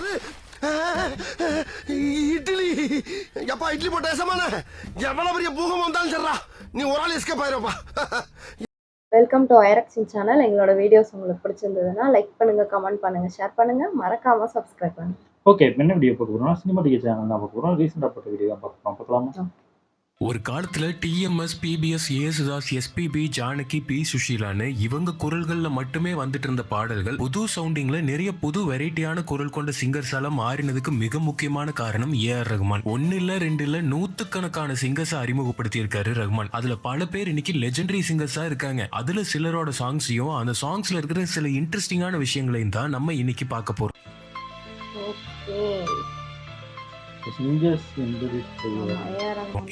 என்னது இட்லி? எப்பா இட்லி போட்ட எசமான எவ்வளவு பெரிய பூகம் வந்தாலும் சரிடா, நீ ஒரு ஆள் எஸ்கேப் ஆயிருப்பா. வெல்கம் டு ஐரக்ஸின் சேனல். எங்களோட வீடியோஸ் உங்களுக்கு பிடிச்சிருந்ததுன்னா லைக் பண்ணுங்க, கமெண்ட் பண்ணுங்க, ஷேர் பண்ணுங்க, மறக்காம சப்ஸ்கிரைப் பண்ணுங்க. ஓகே, என்ன வீடியோ பார்க்க போறோம்? சினிமாட்டிக் சேனல் தான் பார்க்க போறோம். ரீசெண்டா போட்ட வீடியோ தான் பார்க்கலாமா? ஒரு காலத்துல TMS, PBS, Yesudas, SPB, Janaki, P சுஷீலான்னு இவங்க குரல்கள்ல மட்டுமே வந்துட்டு இருந்த பாடல்கள் புது சவுண்டிங்ல நிறைய புது வெரைட்டியான குரல் கொண்ட சிங்கர்ஸால மாறினதுக்கு மிக முக்கியமான காரணம் ஏஆர் ரஹ்மான். ஒன்னு இல்ல ரெண்டு இல்ல நூத்துக்கணக்கான சிங்கர்ஸ் அறிமுகப்படுத்தி இருக்காரு ரஹ்மான். அதுல பல பேர் இன்னைக்கு லெஜெண்டரி சிங்கர்ஸா இருக்காங்க. அதுல சிலரோட சாங்ஸையும் அந்த சாங்ஸ்ல இருக்கிற சில இன்ட்ரெஸ்டிங்கான விஷயங்களையும் தான் நம்ம இன்னைக்கு பார்க்க போறோம்.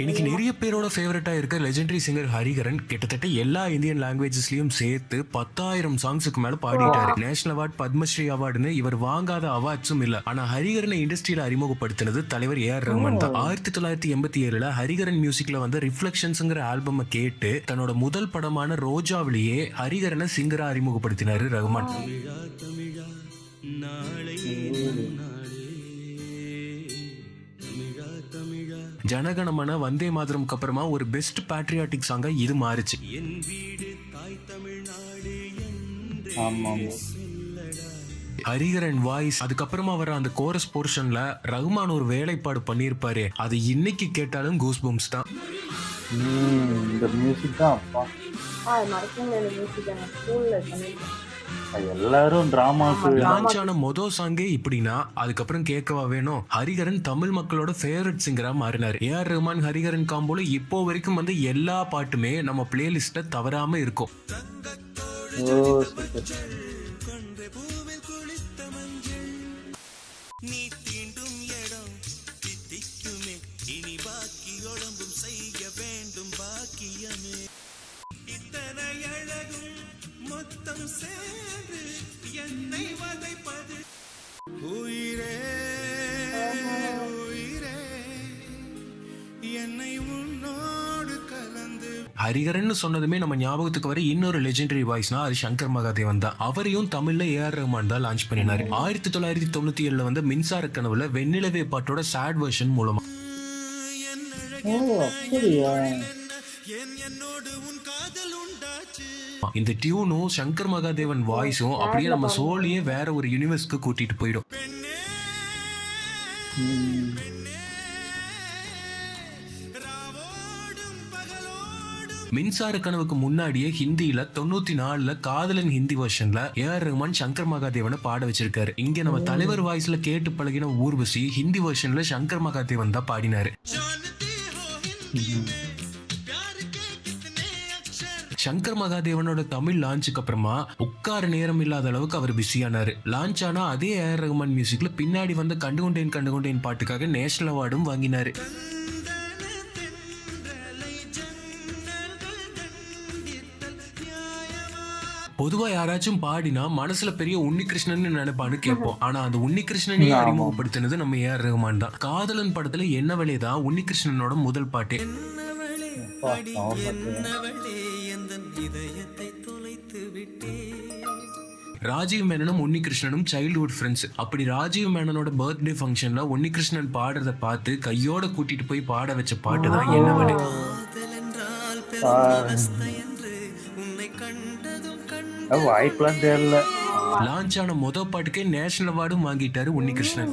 இன்னைக்கு நிறைய பேரோட ஃபேவரட்டா இருக்க லெஜெண்டரி சிங்கர் ஹரிஹரன் கிட்டத்தட்ட எல்லா இந்தியன் லாங்குவேஜஸ்லயும் சேர்த்து 10,000 சாங்ஸுக்கு மேல பாடிட்டாரு. நேஷனல் அவார்ட், பத்மஸ்ரீ அவார்டுன்னு இவர் வாங்காத அவார்ட்ஸும் இல்ல. ஆனா ஹரிஹரனை இண்டஸ்ட்ரியில அறிமுகப்படுத்தினது தலைவர் ஏஆர் ரஹ்மான் தான். 1987 ஹரிஹரன் மியூசிக்ல வந்த ரிஃப்ளெக்ஷன்ஸ்ங்கிற ஆல்பம் கேட்டு தன்னோட முதல் படமான ரோஜாவிலேயே ஹரிஹரனை சிங்கரா அறிமுகப்படுத்தினாரு ரஹ்மான். ஜனகணமன, வந்தே மாதரம்க்கு அப்புறமா ஒரு பெஸ்ட் பேட்ரியாட்டிக் சாங்கா இது மாறுச்சு. ஹரிஹரன் வாய்ஸ், அதுக்கப்புறமா வர அந்த கோரஸ் போர்ஷன்ல ரஹ்மான் ஒரு வேலைப்பாடு பண்ணியிருப்பாரு. அது இன்னைக்கு கேட்டாலும் கூஸ் பம்ப்ஸ் தான். இந்த மியூசிக் தான் அப்பா. எல்லாரும் லான்ச் ஆன மொதல் சாங்கே இப்படின்னா அதுக்கப்புறம் கேட்கவா வேணும். ஹரிஹரன் தமிழ் மக்களோட ஃபேவரட் சிங்கரா மாறினார். ஏஆர் ரஹ்மான் ஹரிஹரன் காம்போல இப்போ வரைக்கும் வந்து எல்லா பாட்டுமே நம்ம பிளேலிஸ்ட்ல தவறாம இருக்கும். ஹரிஹரன் சொன்னதுமே நம்ம ஞாபகத்துக்கு வர இன்னொரு லெஜெண்டரி வாய்ஸ்னா அது சங்கர் மகாதேவன் தான். அவரையும் தமிழ்ல ஏஆர் ரஹ்மான் தான் லான்ச் பண்ணினாரு. 1997 வந்து மின்சார கனவுல வெண்ணிலவே பாட்டோட சேட் வெர்ஷன் மூலமா. இந்த டியூனும் சங்கர் மகாதேவன் வாய்ஸும் அப்படியே நம்ம சோலியே வேற ஒரு யூனிவர்ஸ்க்கு கூட்டிட்டு போயிடும். மின்சார கனவுக்கு முன்னாடியே ஹிந்தியில 94 காதலன் ஹிந்தி வெர்ஷன்ல ஏஆர் ரஹ்மான் சங்கர் மகாதேவனை பாட வச்சிருக்காரு. இங்க நம்ம தலைவர் வாய்ஸ்ல கேட்டு பழகின ஊர்வசி ஹிந்தி வெர்ஷன்ல சங்கர் மகாதேவன் தான் பாடினாரு. சங்கர் மகாதேவனோட தமிழ் லான்ச்சுக்கு அப்புறமா உட்கார நேரம் இல்லாத அளவுக்கு அவர் பிஸியானாரு. லான்ச் ஆனா அதே ஏஆர் ரஹ்மான் மியூசிக்ல பின்னாடி வந்து கண்டுகொண்டேன் பாட்டுக்காக நேஷனல் அவார்டும் வாங்கினாரு. பொதுவா யாராச்சும் பாடினா மனசுல பெரிய உன்னிகிருஷ்ணன் நினைப்பான்னு கேட்போம். ஆனா அந்த உன்னிகிருஷ்ணனை அறிமுகப்படுத்தினது நம்ம ஏஆர் ரஹ்மான் தான். காதலன் படத்துல என்ன வழிதான் உன்னிகிருஷ்ணனோட முதல் பாட்டு. ராஜீவ் மேனனும் உன்னிகிருஷ்ணனும் சைல்ட்ஹுட் ஃப்ரெண்ட்ஸ். அப்படி ராஜீவ் மேனனோட பர்த்டே ஃபங்க்ஷன்ல உன்னிகிருஷ்ணன் பாடுறத பார்த்து கையோட கூட்டிட்டு போய் பாட வச்ச பாட்டு தான் என்ன வழி. வாய்ப்பெல்லாம் தெரியல. லான்ச் ஆன மொதல் பாட்டுக்கே நேஷனல் அவார்டும் வாங்கிட்டாரு உன்னிகிருஷ்ணன்.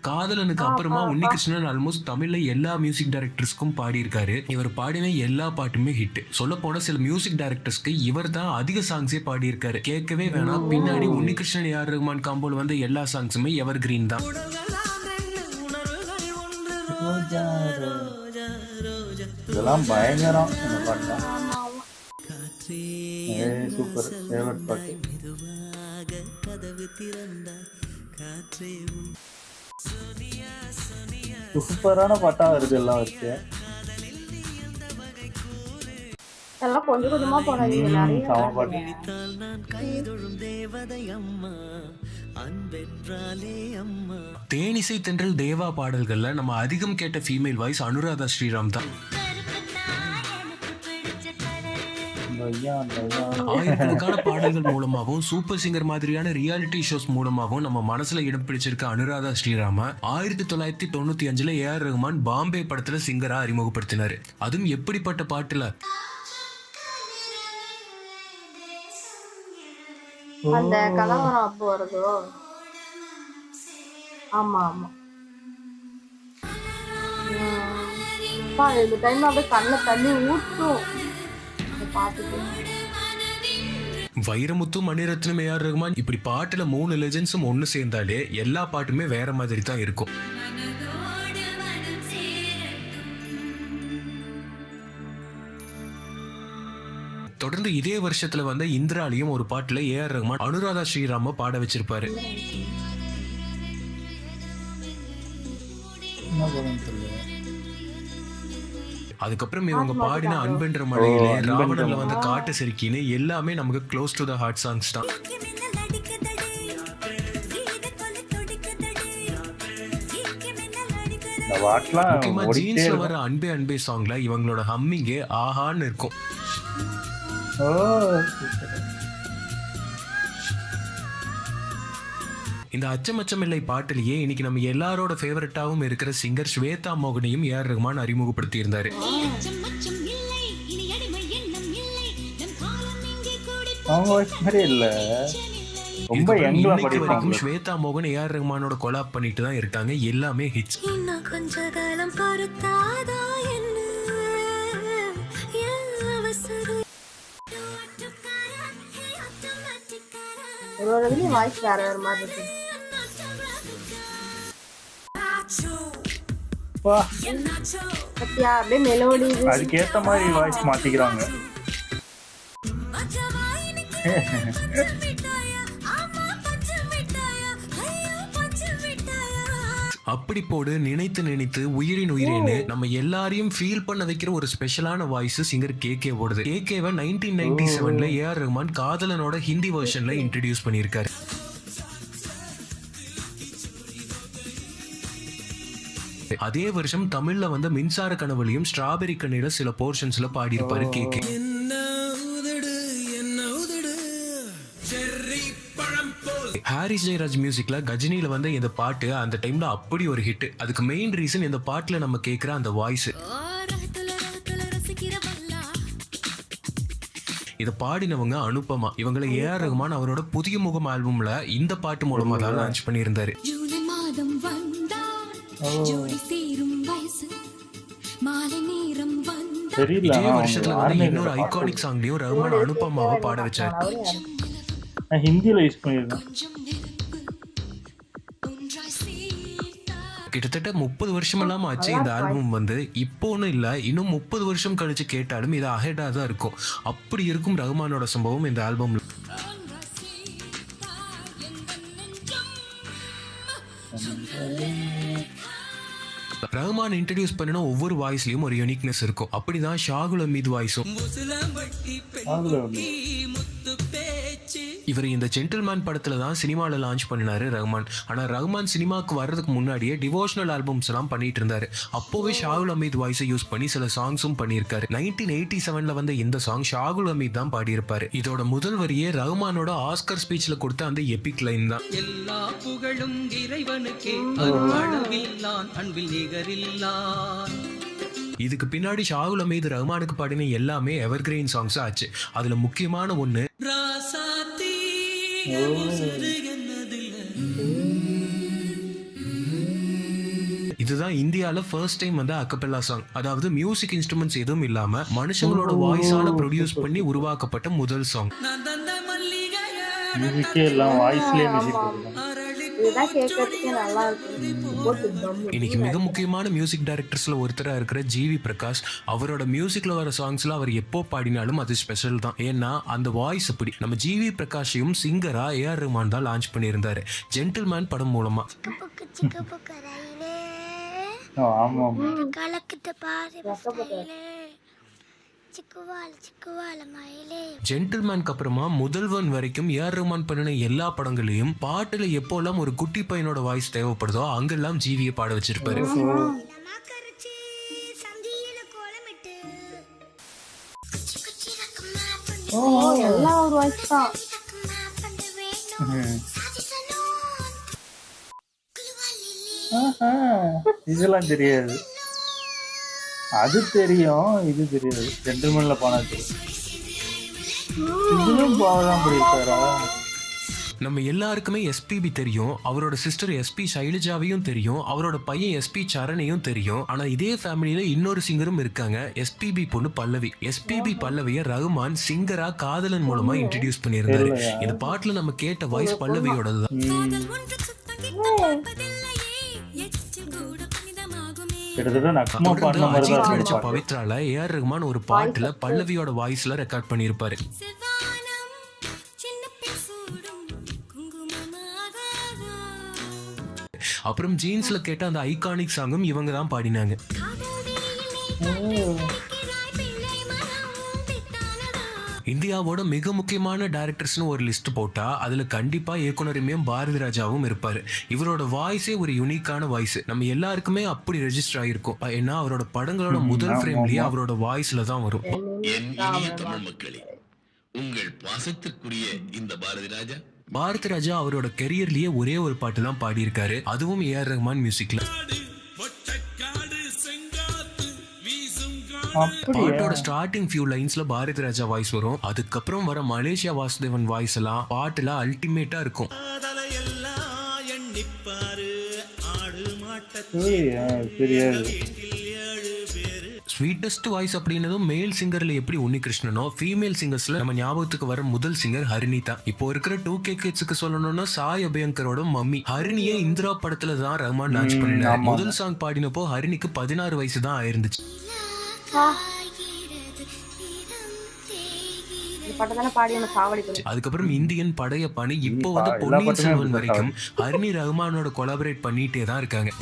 காதலனுக்கு அப்புறமா உன்னிகிருஷ்ணன் ஆல்மோஸ்ட் தமிழ்ல எல்லா மியூசிக் டைரக்டர்ஸ்க்கும் பாடி இருக்காரு. இவர் பாடின எல்லா பாட்டுமே ஹிட். சொல்ல போன சில மியூசிக் டைரக்டர்ஸ்க்கு இவர் தான் அதிக சாங்ஸே பாடி இருக்காரு. கேட்கவே வேணாம், பின்னாடி உன்னிகிருஷ்ணன் ஏஆர் ரஹ்மான் காம்போல வந்து எல்லா சாங்ஸுமே எவர் கிரீன் தான். இதெல்லாம் பயங்கரம். சூப்பர் ஃபேவரட் பாட்டு. சூப்பரான பாட்டா வருது எல்லாம் வச்சு. எல்லாம் கொஞ்சம் கொஞ்சமா போடாதீங்க, நிறைய பாட்டு. தேனிசை தென்றல் தேவா பாடல்கள்ல நம்ம அதிகம் கேட்ட ஃபீமேல் வாய்ஸ் அனுராதா ஸ்ரீராம் தான். ஆயிரக்கணக்கான பாடல்கள் மூலமாகவும் சூப்பர் சிங்கர் மாதிரியான ரியாலிட்டி ஷோஸ் மூலமாகவும் நம்ம மனசுல இடம் பிடிச்சிருக்க அனுராதா ஸ்ரீராம 1995 ஏஆர் ரஹ்மான் பாம்பே படத்துல சிங்கரா அறிமுகப்படுத்தினாரு. அதுவும் எப்படிப்பட்ட பாட்டுல அந்த கலவரம் அப்போ வருதோ. ஆமா ஆமா. இந்த டைம்ல அப்படியே கண்ணுல தண்ணி ஊற்றும் பாட்டுக்கு. வைரமுத்து, மணிரத்னம், ஏஆர் ரஹ்மான் இப்படி பாட்டுல 3 லெஜெண்ட்ஸும் ஒன்னு சேர்ந்தாலே எல்லா பாட்டுமே வேற மாதிரி தான் இருக்கும். தொடர்ந்து இதே வருஷத்துல வந்த இந்திராலையும் ஒரு பாட்டுல ஏஆர் ரஹ்மான் அனுராதா ஸ்ரீராம பாட வச்சிருப்பாரு. அதுக்கப்புறம் இவங்க பாடின அன்பென்ற மழையிலே, ராவணன்ல வந்த காட்டு செருக்கின்னு எல்லாமே நமக்கு close to the heart songs தான். முக்கியமா ஜீன்ஸ்ல வர அன்பே அன்பே சாங்ல இவங்களோட ஹம்மிங்கே ஆஹான்னு இருக்கும். இந்த அச்சமச்சமில்லை பாட்டிலேயே இன்னைக்கு நம்ம எல்லாரோட ஃபேவரட்டாவும் இருக்கிற சிங்கர் ஸ்வேதா மோகனையும் ஏஆர் ரஹ்மான் அறிமுகப்படுத்தி இருந்தாரு. இன்னைக்கு வரைக்கும் ஸ்வேதா மோகன் ஏஆர் ரஹ்மானோட கொலாப் பண்ணிட்டு தான் இருக்காங்க. எல்லாமே ஹிட்ஸ். ஒரு வாய்ஸ் வேற வேற மாதிரி இருக்கு. அப்படியே மெலோடி அதுக்கேத்த மாதிரி வாய்ஸ் மாத்திக்கிறாங்க. அப்படி போடு, நினைத்து நினைத்து, உயிரின் உயிரின்னு நம்ம எல்லாரையும் ஃபீல் பண்ண வைக்கிற ஒரு ஸ்பெஷலான வாய்ஸ் சிங்கர் கேகே ஓடுது. கேகேவை 1997ல ஏஆர் ரஹ்மான் காதலனோட ஹிந்தி வெர்ஷன்ல இன்ட்ரடியூஸ் பண்ணியிருக்காரு. அதே வருஷம் தமிழ்ல வந்த மின்சார கனவுலையும் ஸ்ட்ராபெரி கண்ணீர சில போர்ஷன்ஸ்ல பாடியிருப்பாரு கேகே. ஹாரிஸ் ஜெயராஜ் மியூசிக்ல கஜினியில வந்த இந்த பாட்டு அந்த டைம்ல அப்படி ஒரு ஹிட். அதுக்கு மெயின் ரீசன் இந்த பாட்டுல நம்ம கேட்கிற அந்த வாய்ஸ். இத பாடினவங்க அனுபமா. இவங்களை ஏஆர் ரஹ்மான் அவரோட புதிய முகம் ஆல்பம்ல இந்த பாட்டு மூலமா தான் லான்ச் பண்ணியிருந்தாரு. இதே வருஷத்துல வந்து இன்னொரு ஐகானிக் சாங்லயும் ரஹ்மான் அனுபமாவை பாட வச்சாரு. ஹிந்தியில யூஸ் பண்ணிருக்கேன். கிட்டத்தட்ட 30 வருஷமெல்லாம் ஆச்சு இந்த ஆல்பம் வந்து. இப்போன்னு இல்ல, இன்னும் 30 வருஷம் கழிச்சு கேட்டாலும் இது அஹெடா தான் இருக்கும். அப்படி இருக்கும் ரஹ்மானோட சம்பவம் இந்த ஆல்பம்ல. ரஹ்மான் இன்ட்ரடியூஸ் பண்ணின ஒவ்வொரு வாய்ஸ்லயும் ஒரு யூனிக்னஸ் இருக்கும். அப்படிதான் ஷாகுல் அமீத் வாய்ஸும். இவர் இந்த ஜென்டில்மேன் படத்துல தான் சினிமாவில் லான்ச் பண்ணினாரு ரஹ்மான். ஆனால் ரஹ்மான் சினிமாவுக்கு வர்றதுக்கு முன்னாடியே டிவோஷனல் ஆல்பம்ஸ் எல்லாம் பண்ணிட்டு இருந்தாரு. அப்போவே ஷாகுல் அமீத் வாய்ஸை யூஸ் பண்ணி சில சாங்ஸும் பண்ணியிருக்காரு. 1987ல வந்த இந்த சாங் ஷாகுல் அமீத் தான் பாடியிருப்பாரு. இதோட முதல் வரியே ரஹ்மானோட ஆஸ்கர் ஸ்பீச்ல கொடுத்த அந்த எபிக் லைன் தான். எல்லா புகழும் இறைவனுக்கே, அன்பில் நிகரில்லான். இதுக்கு பின்னாடி ஷாகுல் அமீத் ரஹ்மானுக்கு பாடின எல்லாமே எவர்கிரீன் சாங்ஸ் ஆச்சு. அதுல முக்கியமான ஒண்ணு இதுதான் இந்தியால ஃபர்ஸ்ட் டைம் வந்து அகபெல்லா சாங். அதாவது மியூசிக் இன்ஸ்ட்ருமெண்ட்ஸ் எதுவும் இல்லாம மனுஷங்களோட வாய்ஸால ப்ரொடியூஸ் பண்ணி உருவாக்கப்பட்ட முதல் சாங். இன்னைக்கு மிக முக்கியமான மியூசிக் டைரக்டர்ஸ்ல ஒருத்தரா இருக்கிற ஜிவி பிரகாஷ், அவரோட மியூசிக்ல வர சாங்ஸ்ல அவர் எப்போ பாடினாலும் அது ஸ்பெஷல் தான். ஏன்னா அந்த வாய்ஸ் அப்படி. நம்ம ஜிவி பிரகாஷையும் சிங்கரா ஏஆர் ரஹ்மான் தான் லான்ச் பண்ணியிருந்தாரு ஜென்டில்மேன் படம் மூலமா. ஜென்டில்மேனுக்கு அப்புறமா முதல்வன் வரைக்கும் ஏஆர் ரஹ்மான் பண்ணின எல்லா படங்களையும் பாட்டுல எப்போல்லாம் ஒரு குட்டி பையனோட வாய்ஸ் தேவைப்படுதோ அங்கெல்லாம் ஜிவியை பாட வச்சிருப்பாரு. எல்லாம் ஒரு வாய்ஸ் தான். இதெல்லாம் தெரியாது. அது தெரியும், இது தெரியாது. ஜென்டில்மேன்ல போனா தெரியும். இதுவும் பாவதான் பண்ணிருக்காரா? நம்ம எல்லாருக்குமே எஸ்பிபி தெரியும், அவரோட சிஸ்டர் எஸ்பி சைலஜாவையும் தெரியும், அவரோட பையன் எஸ்பி சரணையும் தெரியும். ஆனா இதே ஃபேமிலியில இன்னொரு சிங்கரும் இருக்காங்க, எஸ்பிபி பொண்ணு பல்லவி. எஸ்பிபி பல்லவிய ரகுமான் சிங்கரா காதலன் மூலமா இன்ட்ரடியூஸ் பண்ணியிருந்தாரு. இந்த பாட்டுல நம்ம கேட்ட வாய்ஸ் பல்லவியோடதுதான். அஜித் நடிச்ச பவித்ரால ஏஆர் ரகுமான் ஒரு பாட்டுல பல்லவியோட வாய்ஸ்ல ரெக்கார்ட் பண்ணியிருப்பாரு. அப்புறம் ஜீன்ஸ்ல கேட்ட அந்த ஐகானிக் சாங்கும் இவங்க தான் பாடினாங்க. இந்தியாவோட மிக முக்கியமான டைரக்டர்ஸ்னு ஒரு லிஸ்ட் போட்டா அதுல கண்டிப்பா இயக்குனர் எம் பாரதி ராஜாவும் இருப்பாரு. இவரோட வாய்ஸே ஒரு யூனிக்கான வாய்ஸ், நம்ம எல்லாருக்குமே அப்படி ரெஜிஸ்டர் ஆயிருக்கும். ஏன்னா அவரோட படங்களோட முதல் ஃப்ரேம்லயே அவரோட வாய்ஸ்ல தான் வரும். உங்கள் பாசத்திற்குரிய இந்த பாரதி ராஜா அவரோட கெரியர்லயே ஒரே ஒரு பாட்டு தான் பாடியிருக்காரு, அதுவும் ஏஆர் ரஹ்மான் மியூசிக்ல. பாட்டோட starting few லைன்ஸ்ல Bharathi Raja voice வரும். அதுக்கப்புறம் வர மலேசியா வாசுதேவன் வாய்ஸ் எல்லாம் பாட்டுல அல்டிமேட்டா இருக்கும். ஸ்வீட்டஸ்ட் வாய்ஸ் அப்படின்னதும் மேல் சிங்கர்ல எப்படி உன்னிகிருஷ்ணனோ, ஃபீமேல் சிங்கர்ஸ்ல நம்ம ஞாபகத்துக்கு வர முதல் சிங்கர் ஹரிணி தான். இப்போ இருக்கிற 2K கிட்ஸுக்கு சொல்லணும்னா சாய் அபியங்கரோட மம்மி ஹரிணியை இந்திரா படத்துல தான் ரஹ்மான் லான்ச் பண்ணினார். முதல் சாங் பாடினப்போ ஹரிணிக்கு 16 வயசு தான் ஆயிருந்துச்சு. அதுக்கப்புறம் இந்தியன் படையப்பானு இப்போ வந்து பொன்னியின் செல்வன் வரைக்கும் ஹரிணி ரஹ்மானோட கொலாபரேட் பண்ணிட்டே தான் இருக்காங்க.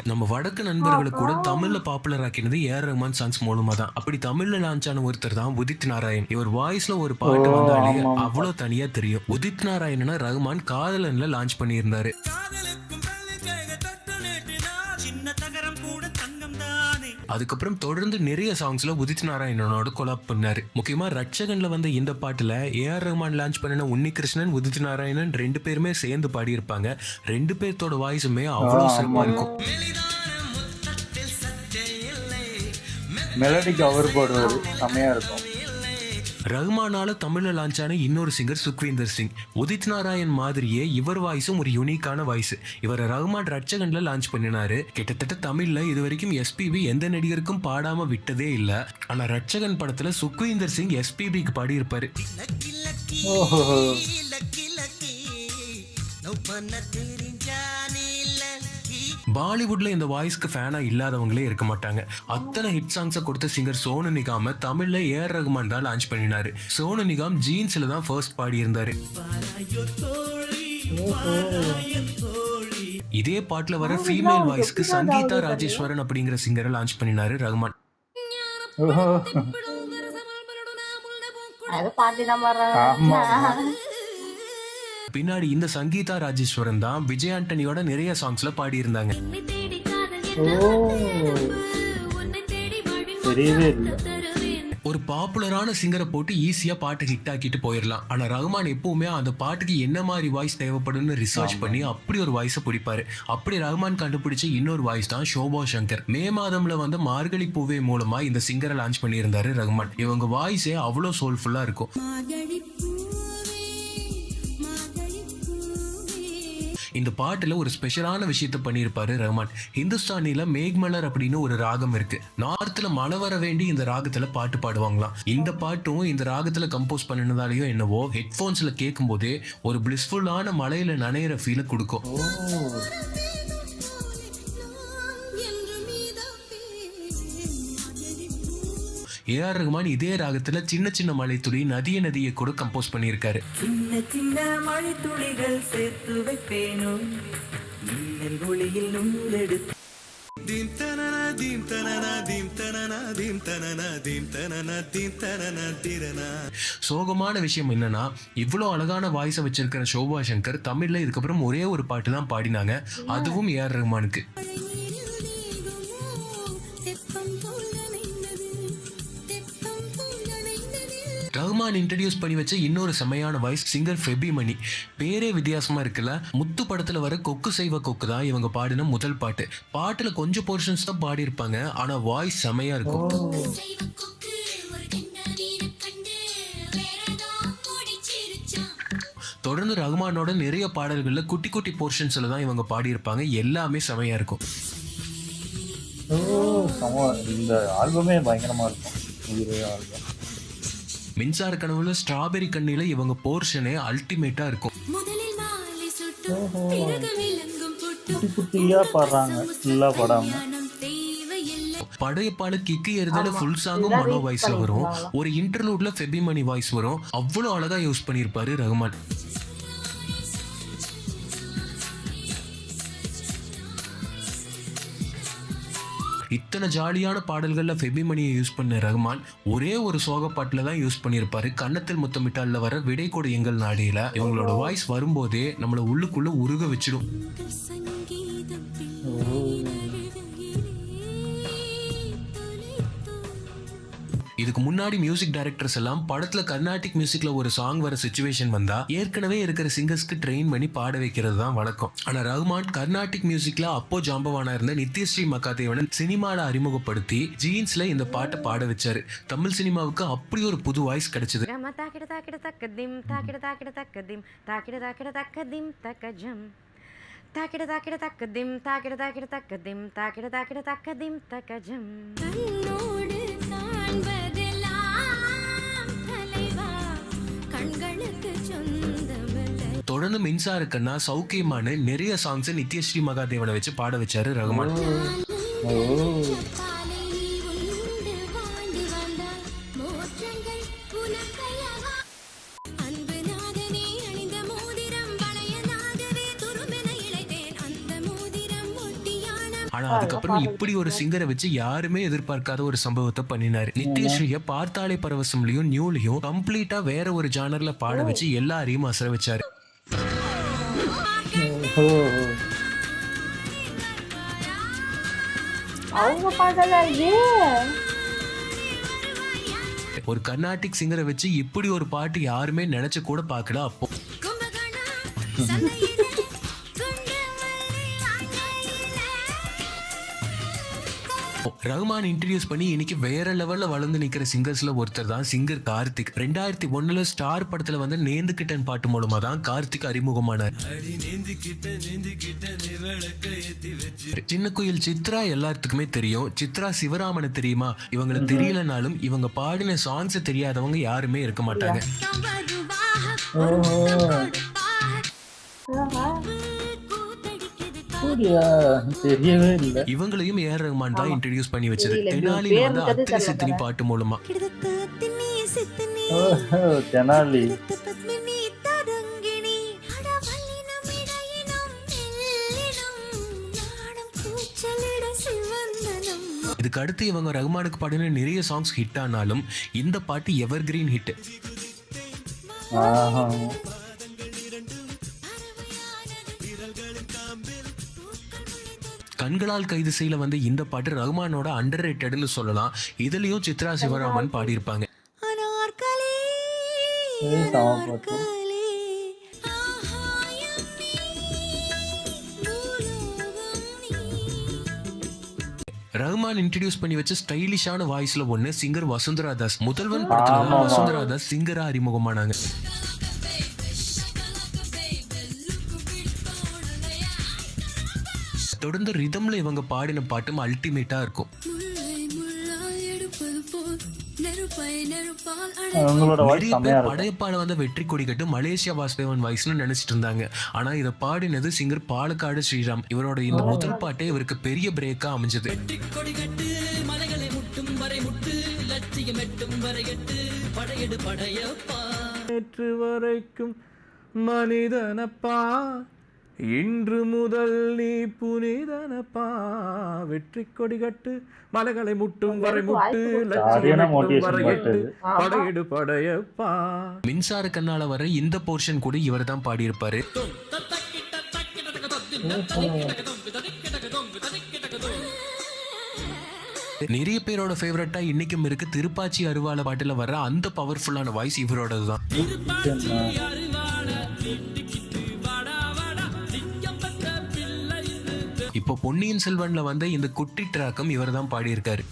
நம்ம வடக்கு நண்பர்களை கூட தமிழ்ல பாப்புலர் ஆக்கினது ஏஆர் ரஹ்மான் சாங்ஸ் மூலமா தான். அப்படி தமிழ்ல லான்ச் ஆன ஒருத்தர் தான் உதித் நாராயண். இவர் வாய்ஸ்ல ஒரு பாட்டு வந்தாலே அவ்வளவு தனியா தெரியும். உதித் நாராயணனை ரஹ்மான் காதலன்ல லான்ச் பண்ணியிருந்தாரு. அதுக்கப்புறம் தொடர்ந்து நிறைய சாங்ஸ்ல உதித் நாராயணனோட கொலாப் பண்ணாரு. முக்கியமா ரட்சகன்ல வந்த இந்த பாட்டுல ஏஆர் ரஹ்மான் லான்ச் பண்ணின உன்னிகிருஷ்ணன், உதித் நாராயணன் 2 பேருமே சேர்ந்து பாடியிருப்பாங்க. 2 பேர்த்தோட வாய்ஸுமே அவ்வளவு சிறப்பா இருக்கும். மெலடிக்கு அவர் பாடுவாரு, செமையா இருக்கும். ரஹ்மானால தமிழ்ல லான்ச் ஆன இன்னொரு சிங்கர் சுக்வீந்தர் சிங். உதித் நாராயண் மாதிரியே இவர் வாய்ஸும் ஒரு யூனிக்கான வாய்ஸ். இவர் ரஹ்மான் ரட்சகன்ல லான்ச் பண்ணினாரு. கிட்டத்தட்ட தமிழ்ல இது வரைக்கும் எஸ்பிபி எந்த நடிகருக்கும் பாடாம விட்டதே இல்ல. ஆனா ரட்சகன் படத்துல சுக்வீந்தர் சிங் எஸ்பிபிக்கு பாடி இருப்பாரு. பாலிவுட்ல இந்த வாய்ஸ்க்கு ஃபேனா இல்லாதவங்களே இருக்க மாட்டாங்க. அத்தனை ஹிட் சாங்ஸை கொடுத்த சிங்கர் சோனு நிகாம தமிழ்ல ஏஆர் ரஹ்மான் தான் லான்ச் பண்ணினாரு. சோனு நிகாம் ஜீன்ஸ்ல தான் ஃபர்ஸ்ட் பாடி இருந்தாரு. இதே பாட்டுல வர ஃபீமேல் வாய்ஸ்க்கு சங்கீதா ராஜேஸ்வரன் அப்படிங்கிற சிங்கரை லான்ச் பண்ணினாரு ரஹ்மான். பின்னாடி இந்த சங்கீதா ராஜேஸ்வரன் தான் விஜய் ஆண்டனியோட நிறைய சாங்ஸ்ல பாடி இருந்தாங்க. ஒரு பாப்புலரான சிங்கரை போட்டு ஈஸியா பாட்டு ஹிட் ஆக்கிட்டு போயிடலாம். ஆனா ரஹ்மான் எப்பவுமே அந்த பாட்டுக்கு என்ன மாதிரி வாய்ஸ் தேவைப்படும்னு ரிசர்ச் பண்ணி அப்படி ஒரு வாய்ஸை பிடிப்பாரு. அப்படி ரஹ்மான் கண்டுபிடிச்ச இன்னொரு வாய்ஸ் தான் ஷோபா சங்கர். மே மாதம்ல வந்து மார்கழி பூவே மூலமா இந்த சிங்கரை லான்ச் பண்ணியிருந்தாரு ரஹ்மான். இவங்க வாய்ஸே அவ்வளவு சோல்ஃபுல்லா இருக்கும். இந்த பாட்டுல ஒரு ஸ்பெஷலான விஷயத்த பண்ணியிருப்பாரு ரஹ்மான். ஹிந்துஸ்தானில மேக்மலர் அப்படின்னு ஒரு ராகம் இருக்கு. நார்த்ல மழை வர வேண்டி இந்த ராகத்துல பாட்டு பாடுவாங்களாம். இந்த பாட்டும் இந்த ராகத்துல கம்போஸ் பண்ணினதாலேயோ என்னவோ ஹெட்போன்ஸ்ல கேட்கும் போதே ஒரு பிளிஸ்ஃபுல்லான மழையில நனையிற ஃபீலை கொடுக்கும். ஏஆர் ரஹ்மான் இதே ராகத்துல சின்ன சின்ன மழை துளி நதியை கூட கம்போஸ் பண்ணியிருக்காரு. சின்ன சின்ன மழை துளிகள் சேர்த்து வைப்பேனோ மின்னல் ஒளியில் நூலெடுத்து சோகமான விஷயம் என்னன்னா, இவ்வளவு அழகான வாய்ஸை வச்சிருக்கிற சோபா சங்கர் தமிழ்ல இதுக்கப்புறம் ஒரே ஒரு பாட்டு தான் பாடினாங்க, அதுவும் ஏஆர் ரஹ்மானுக்கு. ரஹ்மான் இன்ட்ரடியூஸ் பண்ணி வச்ச இன்னொரு செமையான வாய்ஸ் சிங்கர் ஃபெபி மணி. பேரே வித்தியாசமா இருக்குல்ல. முத்து படத்துல வர கொக்கு செய்வ கொக்கு தான் இவங்க பாடின முதல் பாட்டு. பாட்டுல கொஞ்சம் போர்ஷன்ஸ் தான் பாடி இருப்பாங்க, ஆனா வாய்ஸ் செமையா இருக்கும். தொடர்ந்து ரஹ்மானோட நிறைய பாடல்கள்ல குட்டி குட்டி போர்ஷன்ஸ்ல தான் இவங்க பாடியிருப்பாங்க, எல்லாமே செமையா இருக்கும். இந்த ஆல்பமே பயங்கரமா இருக்கும். ஆல்பம் மின்சார கனவுல ஸ்ட்ராபெரி கண்ணில இவங்க போர்ஷனே அல்டிமேட்டா இருக்கும். குட்டி குட்டியா பாடுறாங்க, ஃபுல்லா பாடாம. படையப்பால கிக்கு எறுதல ஃபுல் சாங்கும் மனோ வாய்ஸ்ல வரும். ஒரு இன்டர்லூட்ல ஃபெபி மணி வாய்ஸ் வரும். அவ்வளவு அழகா யூஸ் பண்ணியிருப்பாரு ரஹ்மான். இத்தனை ஜாலியான பாடல்கள்ல ஃபெபி மணியை யூஸ் பண்ண ரஹ்மான் ஒரே ஒரு சோக பாட்டுல தான் யூஸ் பண்ணியிருப்பாரு. கன்னத்தில் முத்தமிட்டால வர விடை கொடு எங்கள் நாடியில. இவங்களோட வாய்ஸ் வரும்போதே நம்மள உள்ளுக்குள்ள உருக வச்சிடும். இதுக்கு முன்னாடி மியூசிக் டைரக்டர்ஸ் எல்லாம் படத்துல கர்நாடிக் மியூசிக்ல ஒரு சாங் வர சிச்சுவேஷன் வந்தா ஏற்கனவே இருக்கிற சிங்கர்ஸ்க்கு ட்ரெயின் பண்ணி பாட வைக்கிறது தான் வழக்கம். ஆனா ரஹ்மான் கர்நாடிக் மியூசிக்ல அப்போ ஜாம்பவானா இருந்த நித்யஸ்ரீ மகாதேவனை சினிமால அறிமுகப்படுத்தி ஜீன்ஸ்ல இந்த பாட்டை பாட வச்சாரு. தமிழ் சினிமாவுக்கு அப்படி ஒரு புது வாய்ஸ் கிடைச்சது. தொடர்ந்து மின்சார கண்ணா சௌக்கியமான நிறைய சாங்ஸ் நித்யஸ்ரீ மகாதேவனை வச்சு பாட வச்சாரு ரஹ்மான். ஆனா அதுக்கப்புறம் இப்படி ஒரு சிங்கரை வச்சு யாருமே எதிர்பார்க்காத ஒரு சம்பவத்தை பண்ணினாரு. நித்யஸ்ரீய பார்த்தாலே பரவசம்லயும் நியூலையும் கம்ப்ளீட்டா வேற ஒரு ஜானர்ல பாட வச்சு எல்லாரையும் அசர வச்சாரு. ஒரு கர்நாடிக் சிங்கரை வச்சு இப்படி ஒரு பாட்டு யாருமே நினைச்சு கூட பார்க்கல அப்போ. ரஹ்மான் இன்ட்ரடியூஸ் பண்ணி இன்னைக்கு வேற லெவல்ல வளர்ந்து நிக்கிற சிங்கர்ஸ்ல ஒருத்தர் தான் சிங்கர் கார்த்திக். 2001 ஸ்டார் படத்துல வந்து நேந்துக்கிட்டன் பாட்டு மூலமா தான் கார்த்திக் அறிமுகமானார். சின்ன குயில் சித்ரா எல்லாத்துக்குமே தெரியும். சித்ரா சிவராமனை தெரியுமா? இவங்களுக்கு தெரியலனாலும் இவங்க பாடின சாங்ஸ் தெரியாதவங்க யாருமே இருக்க மாட்டாங்க. இவங்களையும் ஏஆர் ரஹ்மான் தான் இன்ட்ரோடியூஸ் பண்ணி வச்சது. தெனாலில வந்து அத்திரி சித்தினி பாட்டு மூலமா. தெனாலி இதுக்கு அடுத்து இவங்க ரஹ்மானுக்கு பாடின நிறைய சாங்ஸ் ஹிட் ஆனாலும் இந்த பாட்டு எவர் கிரீன் ஹிட். கண்களால் கைது செய்யல வந்து இந்த பாட்டு ரஹ்மானோட அண்டர் ரேட்டட்னு சொல்லலாம். இதுலயும் சித்ரா சிவராமன் பாடியிருப்பாங்க. ரஹ்மான் இன்ட்ரடியூஸ் பண்ணி வச்ச ஸ்டைலிஷான வாய்ஸ்ல ஒண்ணு சிங்கர் வசுந்தரா தாஸ். முதல்வன் படத்துல வசுந்தரா தாஸ் சிங்கரா அறிமுகமானாங்க. தொடர்ந்து ரிதம்ல இவங்க பாடின பாட்டும் அல்டிமேட்டா இருக்கும். படையப்பால வந்து வெற்றி கொடி கட்டு மலேசியா வாசுதேவன் வாய்ஸ்னு நினைச்சிட்டு இருந்தாங்க. ஆனா இதை பாடினது சிங்கர் பாலக்காடு ஸ்ரீராம். இவரோட இந்த முதல் பாட்டே இவருக்கு பெரிய பிரேக்கா அமைஞ்சது. நேற்று வரைக்கும் மனிதனப்பா, இன்று முதல் நீ புனிதனப்பா, வெற்றி கொடி கட்டு, மலைகளை முட்டும் வரை முட்டு, சரியான motivation வரையிட்டு, பாட்டு படையெடு படையப்பா. மின்சார கண்ணால வர இந்த போர்ஷன் கூட இவர் தான் பாடியிருப்பாரு. நிறைய பேரோட ஃபேவரட்டா இன்னைக்கும் இருக்கு திருப்பாச்சி அருவாள பாட்டுல வர அந்த பவர்ஃபுல்லான வாய்ஸ் இவரோடது தான். இப்போ பொன்னியின் செல்வன்ல வந்த இந்த குட்டி ட்ராக்கம் இவர் தான் பாடியிருக்காரு.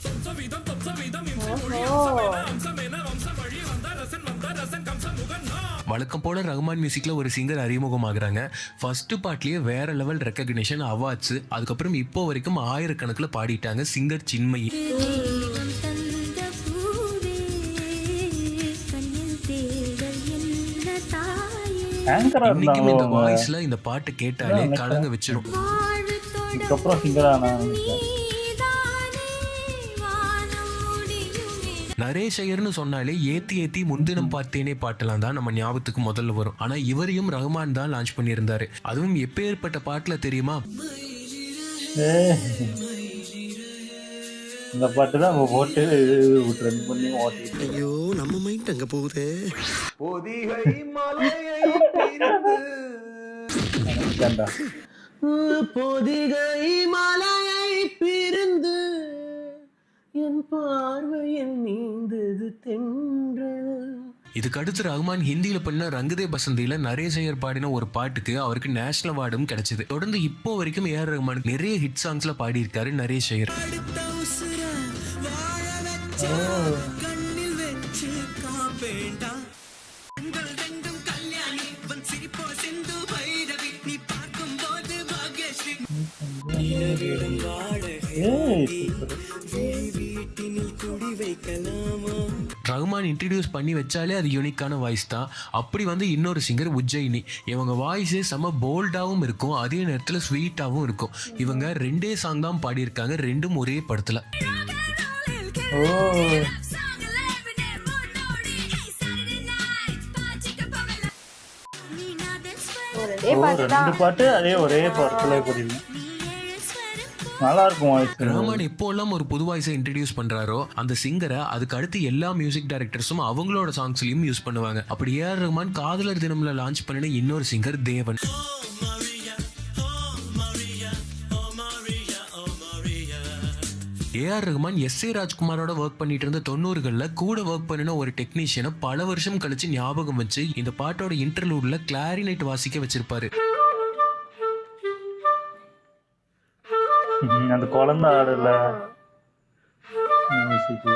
வழக்கம் போல ரஹ்மான் மியூசிக்ல ஒரு சிங்கர் அறிமுகமாகறாங்க. ஃபர்ஸ்ட் பார்ட்லயே வேற லெவல் ரெக்கக்னிஷன், அவார்ட்ஸ், அதுக்கப்புறம் இப்போ வரைக்கும் ஆயிரக்கணக்கில் பாடிட்டாங்க சிங்கர் சின்மயி. இன்னைக்கும் இந்த வாய்ஸ்ல இந்த பாட்டு கேட்டாலே கலங்க வச்சிரும். இதுக்கப்புறம் சிங்கர் ஆனாங்க. நரேஷ் ஐயர்னு சொன்னாலே ஏத்தி ஏத்தி முன்தினம் பார்த்தேனே பாட்டெல்லாம் தான் நம்ம ஞாபகத்துக்கு முதல்ல வரும். ஆனா இவரையும் ரஹ்மான் தான் லான்ச் பண்ணியிருந்தாரு. அதுவும் எப்பேற்பட்ட பாட்டுல தெரியுமா? இந்த பாட்டு தான் போட்டு ட்ரெண்ட் பண்ணி ஓட்டிட்டு. ஐயோ நம்ம மைண்ட் அங்க போகுது. பொதிகை மலையை நினைச்சேன்டா. பொதிகை மலையை பிரிந்து என் பார்வையில் நீந்தது தென்றல். இதுக்கு அடுத்து ரஹ்மான் ஹிந்தியில பண்ண ரங்கதே பசந்தியில நரேஷ் ஐயர் பாடின ஒரு பாட்டுக்கு அவருக்கு நேஷனல் அவார்டும் கிடைச்சது. தொடர்ந்து இப்போ வரைக்கும் ஏஆர் ரஹ்மான் நிறைய ஹிட் சாங்ஸ்ல பாடியிருக்காரு நரேஷ் ஐயர். ரஹ்மான் இன்ட்ரடியூஸ் பண்ணி வச்சாலே அது யூனிக்கான வாய்ஸ் தான். அப்படி வந்து இன்னொரு சிங்கர் உஜ்ஜயினி. இவங்க வாய்ஸே செம்ம போல்டாகவும் இருக்கும், அதே நேரத்தில் ஸ்வீட்டாகவும் இருக்கும். இவங்க 2 சாங் தான் பாடியிருக்காங்க, 2ம் ஒரே படத்துல. ரெண்டு பாட்டு அதே ஒரே படத்துல புரியுது. நல்லா இருக்கும் வாய்ஸ். ரஹ்மான் எப்போ எல்லாம் ஒரு புது வாய்ஸை இன்ட்ரடியூஸ் பண்றாரோ அந்த சிங்கரை அதுக்கு அடுத்து எல்லா மியூசிக் டைரக்டர்ஸும் அவங்களோட சாங்ஸ்லயும் யூஸ் பண்ணுவாங்க. அப்படி ஏஆர் ரஹ்மான் காதலர் தினம்ல லான்ச் பண்ணின இன்னொரு singer Devan. AR Rahman S. ராஜ்குமாரோட ஒர்க் பண்ணிட்டு இருந்த 90களில் கூட ஒர்க் பண்ணின ஒரு டெக்னீஷியனை பல வருஷம் கழிச்சு ஞாபகம் வச்சு இந்த பாட்டோட இன்டர்லூட்ல கிளாரினைட் வாசிக்க வச்சிருப்பாரு. அந்த குழந்தை ஆடல மியூசிக்ல.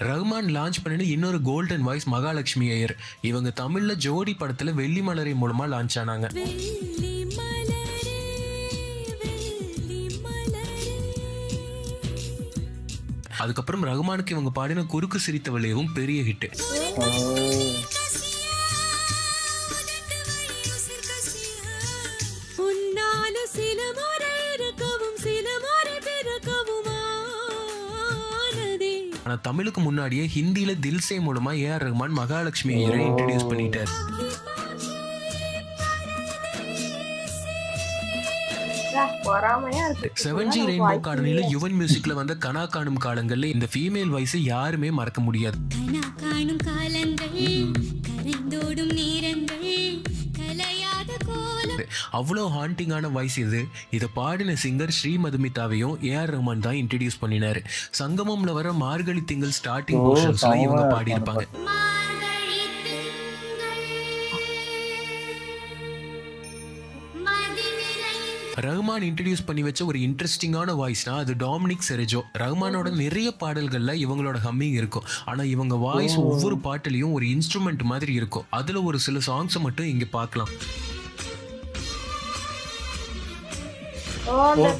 ரஹ்மான் லான்ச் பண்ணின இன்னொரு கோல்டன் வாய்ஸ் மகாலட்சுமி ஐயர். இவங்க தமிழ்ல ஜோடி படத்துல வெள்ளி மலரை மூலமா லான்ச் ஆனாங்க. அதுக்கப்புறம் ரஹ்மானுக்கு இவங்க பாடின குறுக்கு சிரித்தவளையும் பெரிய ஹிட். ஆனா தமிழுக்கு முன்னாடியே ஹிந்தியில தில்சே மூலமா ஏஆர் ரஹ்மான் மகாலட்சுமி ஐயரை இன்ட்ரடியூஸ் பண்ணிட்டார். செவன்ஜி ரெயின்போ கார்டனில யுவன் மியூசிக்ல வந்த கனா காணும் காலங்கள்ல இந்த ஃபீமேல் வாய்ஸ் யாருமே மறக்க முடியாது. அவ்வளோ ஹாண்டிங்கான வாய்ஸ் இது. இதை பாடின சிங்கர் ஸ்ரீ மதுமிதாவையும் ஏஆர் ரஹ்மான் தான் இன்ட்ரடியூஸ் பண்ணினாரு. சங்கமம்ல வர மார்கழி திங்கள் ஸ்டார்டிங் போர்ஷன்ஸ்ல இவங்க பாடியிருப்பாங்க. ரஹ்மான் இன்ட்ரடியூஸ் பண்ணி வச்ச ஒரு இன்ட்ரெஸ்டிங்கான வாய்ஸ்னா அது டாமினிக் செரெஜோ. ரஹ்மானோட நிறைய பாடல்கள்ல இவங்களோட ஹம்மிங் இருக்கும். ஆனா இவங்க வாய்ஸ் ஒவ்வொரு பாட்டுலயும் ஒரு இன்ஸ்ட்ருமெண்ட் மாதிரி இருக்கும். அதுல ஒரு சில சாங்ஸ் மட்டும் இங்க பார்க்கலாம்.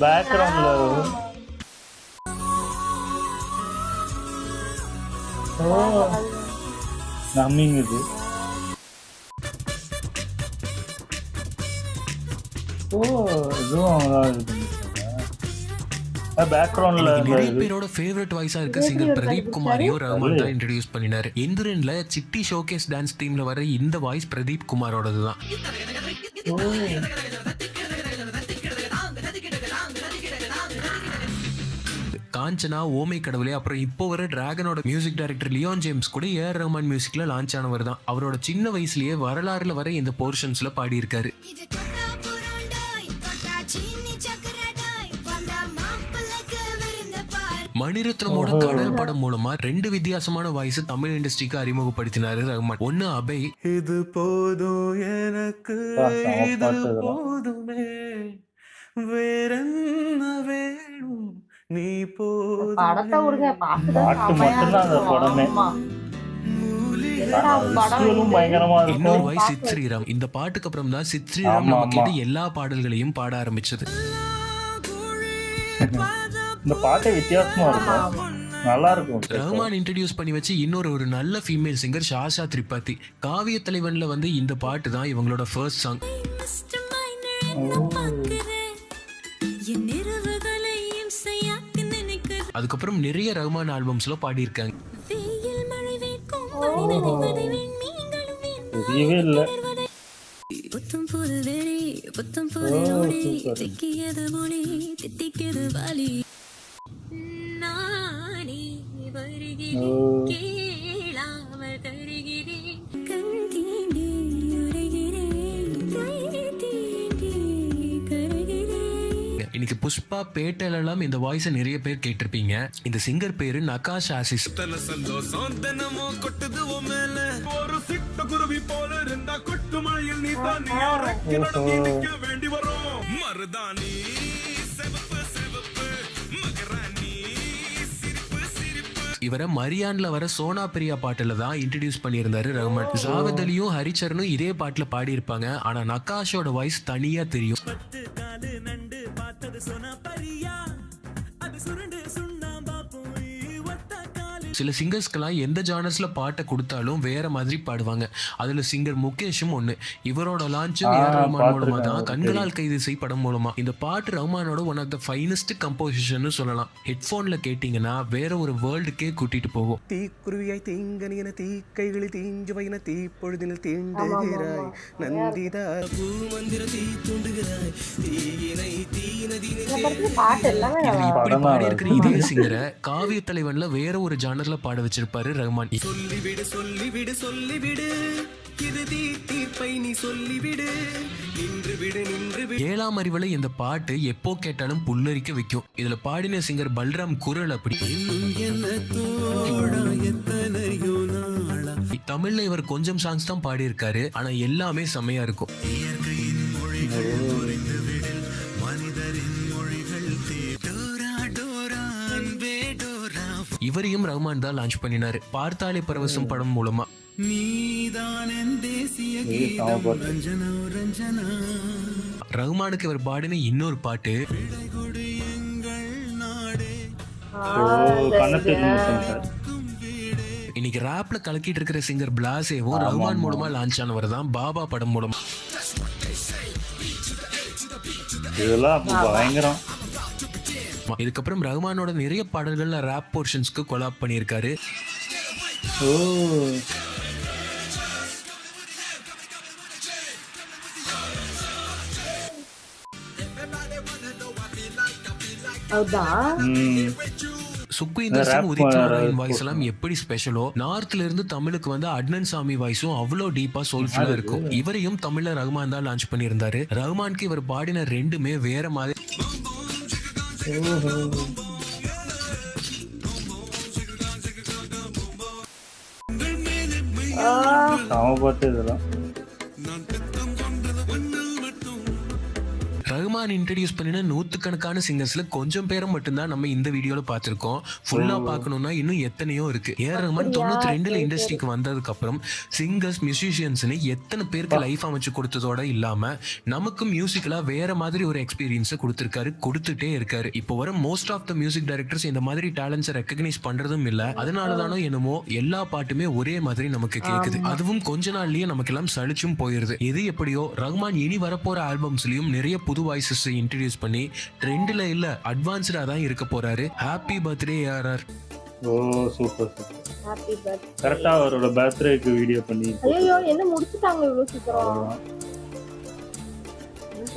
பேக்ரவுண்ட்ல ஹம்மிங் இது. ஓ இதுவும் அவங்க பேக்ரவுண்ட்ல எனக்கு நிறைய பேரோட ஃபேவரட் வாய்ஸா இருக்க சிங்கர் பிரதீப் குமாரையும் ரஹ்மான் தான் இன்ட்ரடியூஸ் பண்ணினாரு. எந்திரன்ல சிட்டி ஷோகேஸ் டான்ஸ் டீம்ல வர இந்த வாய்ஸ் பிரதீப் குமாரோடது தான். காஞ்சனா, ஓமை கடவுளே, அப்புறம் இப்போ வர டிராகனோட மியூசிக் டைரக்டர் லியோன் ஜேம்ஸ் கூட ஏஆர் ரஹ்மான் மியூசிக்ல லான்ச் ஆனவர் தான். அவரோட சின்ன வயசுலயே வரலாறுல வர இந்த போர்ஷன்ஸ்ல பாடி இருக்காரு. மணிரத்னமோட கடல் படம் மூலமா 2 வித்தியாசமான வாய்ஸ் தமிழ் இண்டஸ்ட்ரிக்கு அறிமுகப்படுத்தினாரு ரஹ்மான். ஒன்னு அபய், இது போதும் எனக்கு, இது போதுமே, வேறென்ன வேணும் நீ போதும். படத்தை விடுங்க, பாட்டு மட்டும்தான் அந்த படமே. பயங்கரமா இன்னொரு இருக்கும். வாய்ஸ் சித் ஸ்ரீராம். இந்த பாட்டுக்கு அப்புறம் தான் சித் ஸ்ரீராம் நம்ம கேட்டு எல்லா பாடல்களையும் பாட ஆரம்பிச்சது. இந்த பாட்டே வித்தியாசமா இருக்கும், நல்லா இருக்கும். ரஹ்மான் இன்ட்ரடியூஸ் பண்ணி வச்சு இன்னொரு நல்ல ஃபீமேல் சிங்கர் ஷாஷா திரிபாதி. காவிய தலைவன்ல வந்து இந்த பாட்டு தான் இவங்களோட ஃபர்ஸ்ட் சாங். அதுக்கப்புறம் நிறைய ரஹ்மான் ஆல்பம்ஸ்ல பாடி இருக்காங்க. தெரியவே இல்லை. இன்னைக்கு புஷ்பா, பேட்டல் எல்லாம் இந்த வாய்ஸை நிறைய பேர் கேட்டிருப்பீங்க. இந்த சிங்கர் பேரு நகாஷ் ஆசிஸ். இவரை மரியான்ல வர சோனா பிரியா பாட்டுல தான் இன்ட்ரடியூஸ் பண்ணியிருந்தாரு ரஹ்மான். ஜாவேத் அலியும் ஹரிச்சரனும் இதே பாட்டுல பாடி இருப்பாங்க. ஆனா நகாஷோட வாய்ஸ் தனியா தெரியும். சில சிங்கர்ஸ்க்கெல்லாம் எந்த ஜானர்ஸ்ல பாட்டை கொடுத்தாலும் வேற மாதிரி பாடுவாங்க. அதுல சிங்கர் முகேஷும் ஒண்ணு. இவரோட லான்ச்சும் ஏஆர் ரஹ்மான் மூலமா தான். கண்களால் கைது செய் படம் மூலமா. இந்த பாட்டு ரஹ்மானோட one of the finest composition சொல்லலாம். ஹெட்போன்ல கேட்டீங்கன்னா வேற ஒரு வேர்ல்டுக்கே கூட்டிட்டு போகும். தீக்குருவியாய் தீங்கனியன தீக்கைகளில் தீஞ்சுவையின தீப்பொழுதினில் தீண்டுகிறாய் நந்திதா பூமந்திர தீ தூண்டுகிறாய் தீயினை தீநதியினை. பாட்டு பாடி இருக்கிற இதே சிங்கரை காவிய தலைவன்ல வேற ஒரு ஜானர்ல பாட வச்சிருப்பாரு ரஹ்மான். சொல்லிவிடு சொல்லிவிடு சொல்லிவிடு இறுதி தீர்ப்பை நீ சொல்லிவிடு நின்று விடு நின்று விடு. 7ஆம் அறிவுல இந்த பாட்டு எப்போ கேட்டாலும் புல்லரிக்க வைக்கும். இதுல பாடின சிங்கர் பல்ராம் குரல் அப்படி. தமிழ்ல இவர் கொஞ்சம் சாங்ஸ் தான் பாடி இருக்காரு. ஆனா எல்லாமே செமையா இருக்கும். இவரையும் ரஹ்மான் தான் லான்ச் பண்ணினாரு பார்த்தாலே பரவசம் படம் மூலமா. ரஹ்மானுக்கு இவர் பாடின இன்னொரு பாட்டு இன்னைக்கு ராப்ல கலக்கிட்டு இருக்கிற சிங்கர் பிளாசேவும் ரஹ்மான் மூலமா லான்ச் ஆனவர் தான் பாபா படம் மூலமா. பயங்கரம். இதுக்கப்புறம் ரஹ்மானோட நிறைய பாடல்கள்ல ராப் போர்ஷன்ஸ்க்கு கொலாப் பண்ணியிருக்காரு. சுக்வீந்தர் சிங், உதித் நாராயண் வாய்ஸ் எல்லாம் எப்படி ஸ்பெஷலோ, நார்த்ல இருந்து தமிழுக்கு வந்து அட்னன் சாமி வாய்ஸும் அவ்வளோ டீப்பா சோல்ஃபுல்லா இருக்கும். இவரையும் தமிழ்ல ரஹ்மான் தான் லான்ச் பண்ணியிருந்தாரு. ரஹ்மானுக்கு இவர் பாடின ரெண்டுமே வேற மாதிரி. இதெல்லாம் ரஹ்மான் ரஹ்மான் இன்ட்ரடியூஸ் பண்ணின நூத்துக்கணக்கான சிங்கர்ஸ்ல கொஞ்சம் பேரை மட்டும்தான் நம்ம இந்த வீடியோல பார்த்திருக்கோம். ஃபுல்லா பார்க்கணும்னா இன்னும் எத்தனையோ இருக்கு. ரஹ்மான் 92ல இண்டஸ்ட்ரிக்கு வந்ததுக்கு அப்புறம் சிங்கர்ஸ் மியூசிஷியன்ஸ்னு எத்தனை பேருக்கு லைஃப் அமைச்சு கொடுத்ததோட இல்லாம நமக்கு மியூசிக்கலா வேற மாதிரி ஒரு எக்ஸ்பீரியன்ஸை கொடுத்திருக்காரு, கொடுத்துட்டே இருக்காரு. இப்போ வர most of the music directors இந்த மாதிரி டேலண்ட்ஸை ரெக்கக்னைஸ் பண்றதும் இல்ல. அதனாலதானோ என்னமோ எல்லா பாட்டுமே ஒரே மாதிரி நமக்கு கேக்குது. அதுவும் கொஞ்ச நாள்லயே நமக்கு எல்லாம் சலிச்சும் போயிருது. எது எப்படியோ ரஹ்மான் இனி வரப்போற ஆல்பம்ஸ்லயும் நிறைய புது வாய்ஸஸ் இன்ட்ரடியூஸ் பண்ணி ட்ரெண்ட்ல இல்ல அட்வான்ஸ்டா தான் இருக்க போறாரு. Happy birthday ARR. ஓ சூப்பர் சூப்பர். Happy birthday. கரெக்டா அவரோட பர்த்டேக்கு வீடியோ பண்ணி. ஐயோ என்ன முடிச்சிட்டாங்க இவ்வளவு சீக்கிரம்.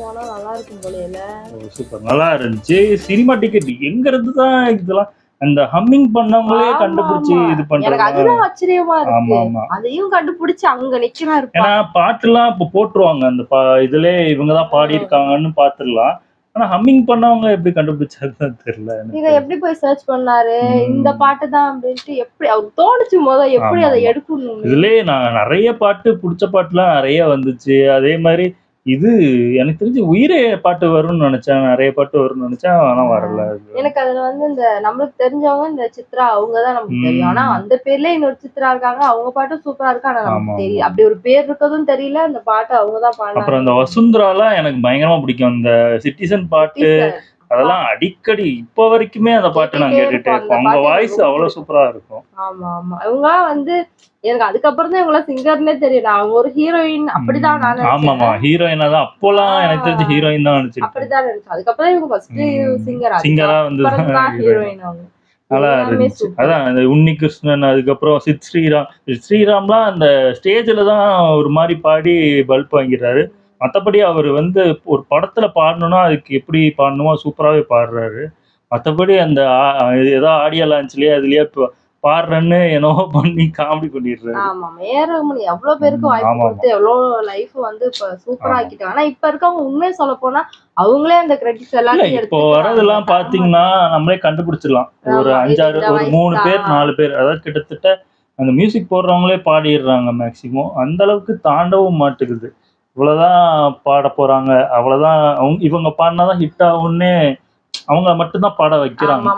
போனா நல்லா இருக்கும் போலல. ஓ சூப்பர், நல்லா இருந்துச்சு. சினிமா டிக்கெட் எங்க இருந்து தான் இதெல்லாம் அந்த ஹம்மிங் பண்ணவங்களே கண்டுபிடிச்சு இது பண்றாங்க. எனக்கு அதுதான் ஆச்சரியமா இருக்கு. ஆமா ஆமா, அதையும் கண்டுபிடிச்சு அங்க நிக்கிறாரு. ஏன்னா பாட்டுலாம் இப்ப போட்டுருவாங்க அந்த இதுல இவங்கதான் பாடி இருக்காங்கன்னு பாத்துடலாம். ஆனா ஹம்மிங் பண்ணவங்க எப்படி கண்டுபிடிச்சாருன்னு தெரியல. இத எப்படி போய் சர்ச் பண்ணாரு இந்த பாட்டு தான் அப்படின்ட்டு எப்படி அவருக்கு தோணுச்சு எப்படி அதை எடுக்கணும். இதுலயே நான் நிறைய பாட்டு பிடிச்ச பாட்டுலாம் நிறைய வந்துச்சு. அதே மாதிரி இது எனக்கு தெரிஞ்சு உயிரே பாட்டு வரும்னு நினைச்சேன், நிறைய பாட்டு வரும்னு நினைச்சேன், ஆனா வரல. எனக்கு அதுல இந்த நம்மளுக்கு தெரிஞ்சவங்க இந்த சித்ரா அவங்கதான் நமக்கு தெரியும். ஆனா அந்த பேர்ல இன்னொரு சித்ரா இருக்காங்க, அவங்க பாட்டும் சூப்பரா இருக்கு. ஆனா நமக்கு தெரியும் அப்படி ஒரு பேர் இருக்கதும் தெரியல. அந்த பாட்டு அவங்கதான் பாடுறாங்க. அப்புறம் இந்த வசுந்தராலாம் எனக்கு பயங்கரமா பிடிக்கும். இந்த சிட்டிசன் பாட்டு அதெல்லாம் அடிக்கடி இப்ப வரைக்குமே அந்த பாட்டு நான் கேட்டுட்டே இருப்பேன். அவங்க வாய்ஸ் அவ்வளவு சூப்பரா இருக்கும். ஆமா ஆமா, இவங்க எனக்கு அதுக்கப்புறம் தான் இவங்கள சிங்கர்னே தெரியும். அவங்க ஒரு ஹீரோயின் அப்படிதான் நான் நினைச்சேன். ஆமாமா, ஹீரோயினா தான் அப்போலாம் எனக்கு தெரிஞ்ச ஹீரோயின் தான் நினைச்சேன். அப்படிதான் நினைச்சேன். அதுக்கப்புறம் இவங்க ஃபர்ஸ்ட் சிங்கரா வந்து ஹீரோயின் அவங்க. நல்லா இருந்துச்சு. அதான் இந்த உன்னி கிருஷ்ணன், அதுக்கப்புறம் ஸ்ரீராம்லாம் அந்த ஸ்டேஜ்ல தான் ஒரு மாதிரி பாடி பல்ப் வாங்கிறாரு. மற்றபடி அவர் ஒரு படத்துல பாடணும்னா அதுக்கு எப்படி பாடணுமோ சூப்பராகவே பாடுறாரு. மற்றபடி அந்த ஏதோ ஆடியோ லான்ச்லயே அதுலயே பாடுறேன்னு என்னவோ பண்ணி காமெடி பண்ணிடுறாரு. ஆமா, எவ்வளவு பேருக்கு வாய்ப்பு கொடுத்து எவ்வளவு லைஃப் இப்ப சூப்பரா ஆக்கிட்டாங்க. ஆனா இப்ப இருக்கவங்க உண்மையை சொல்ல போனா அவங்களே அந்த கிரெடிட்ஸ் எல்லாத்தையும் இப்போ வரதெல்லாம் பாத்தீங்கன்னா நம்மளே கண்டுபிடிச்சிடலாம். ஒரு 5-6 ஒரு 3 பேர் 4 பேர், அதாவது கிட்டத்தட்ட அந்த மியூசிக் போடுறவங்களே பாடிடுறாங்க மேக்சிமம். அந்த அளவுக்கு தாண்டவும் மாட்டுக்குது. இவ்வளவுதான் பாட போறாங்க, அவ்வளவுதான் இவங்க பாடினாதான் ஹிட் ஆகும்னு அவங்கள மட்டும்தான் பாட வைக்கிறாங்க.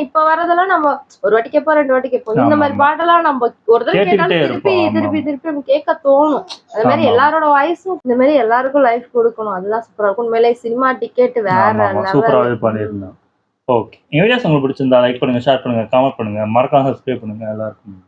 இப்ப வரதெல்லாம் நம்ம ஒரு வாட்டி கேட்போம், 2 வாட்டி கேட்போம். இந்த மாதிரி பாட்டெல்லாம் நம்ம ஒரு தடவை கேட்டாலும் திருப்பி திருப்பி நம்ம கேட்க தோணும். அது மாதிரி எல்லாரோட வாய்ஸும் இந்த மாதிரி எல்லாருக்கும் லைஃப் கொடுக்கணும். அதுதான் சூப்பரா இருக்கும். உண்மையிலே சினிமா டிக்கெட் வேற சூப்பராகவே பண்ணியிருந்தோம். ஓகே, வீடியோஸ் உங்களுக்கு பிடிச்சிருந்தா லைக் பண்ணுங்க, ஷேர் பண்ணுங்க, கமெண்ட் பண்ணுங்க, மறக்காம சப்ஸ்கிரைப் பண்ணுங்க. எல்லாருக்கும்